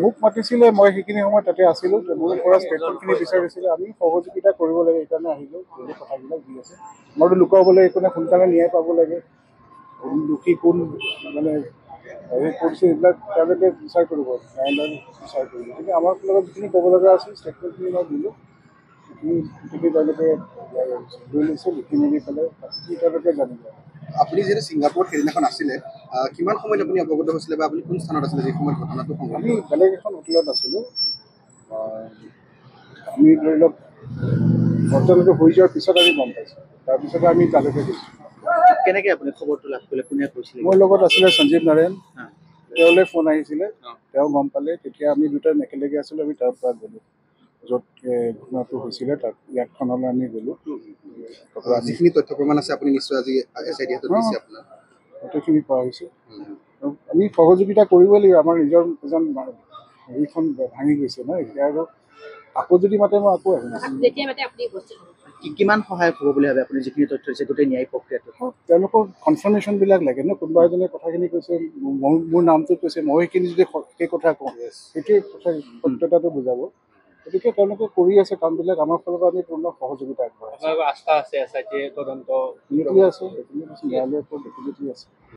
মোক মাতিছিলে, মই সেইখিনি সময়ত তাতে আছিলোঁ। মোৰ পৰা ষ্টেটমেণ্টখিনি বিচাৰিছিলে, আমি সহযোগিতা কৰিব লাগে, সেইকাৰণে আহিলোঁ। এই কথাবিলাক দি আছে, আমাৰতো লুকুৱাবলৈ একো নাই, সোনকালে ন্যায় পাব লাগে। দোষী কোন মানে হেৰি কৰিছে এইবিলাক তেওঁলোকে বিচাৰ কৰিব, ন্যায়ালয়ে বিচাৰ কৰিব। গতিকে আমাৰ লগত যিখিনি ক'ব লগা আছিল ষ্টেটমেণ্টখিনি মই দিলোঁ, সেইখিনি তেওঁলোকে লৈ লৈছে, লিখি মেলি পেলাই বাকী তেওঁলোকে জানিব। আপুনি যিহেতু ছিংগাপুৰত সেইদিনাখন আছিলে, কিমান সময়ত আপুনি অৱগত হৈছিলে বা আপুনি কোন স্থানত আছিলে যি সময়ত ঘটনাটো সংঘটিত? আমি বেলেগ এখন হোটেলত আছিলোঁ। আমি ধৰি লওক ঘটনাটো হৈ যোৱাৰ পিছত আমি গম পাইছোঁ, তাৰপিছতে আমি তালৈকে গৈছোঁ। কেনেকৈ আপুনি খবৰটো লাভ কৰিলে, কোনে কৈছিলে? মোৰ লগত আছিলে সঞ্জীৱ নাৰায়ণ, তেওঁলৈ ফোন আহিছিলে, তেওঁ গম পালে, তেতিয়া আমি দুটা একেলগে আছিলোঁ। আমি তাৰ পৰা গ'লোঁ, য'ত ঘটনাটো হৈছিলে তাত ইয়াতখনলৈ আমি গ'লোঁ। যিখিনি তথ্য প্ৰমাণ আছে আপুনি নিশ্চয় আজি SIT হাতত দিছে আপোনাৰ? গোটেইখিনি পোৱা হৈছে। আমি সহযোগিতা কৰিবই লাগিব, আমাৰ নিজৰ এজন হেৰিখন ভাঙি গৈছে ন, এতিয়া আৰু আকৌ যদি মাতে মই আকৌ আহিম। কিমান সহায়ক হ'ব বুলি ভাবে আপুনি যিখিনি তথ্য দিছে গোটেই ন্যায়িক প্ৰক্ৰিয়াটো? তেওঁলোকৰ কনফাৰ্মেশ্যনবিলাক লাগে ন, কোনোবা এজনে কথাখিনি কৈছে, মোৰ নামটো কৈছে, মই সেইখিনি যদি সেই কথা কওঁ, সেইটোৱে কথা সত্যতাটো বুজাব। গতিকে তেওঁলোকে কৰি আছে কামবিলাক, আমাৰ ফালৰ পৰা আমি পূৰ্ণ সহযোগিতা আগবঢ়াইছোঁ। আস্থা আছে SIT তদন্ত ডেফিনেটলি আছে, ন্যায়ালয়ৰ ওপৰত ডেফিনেটলি আছে।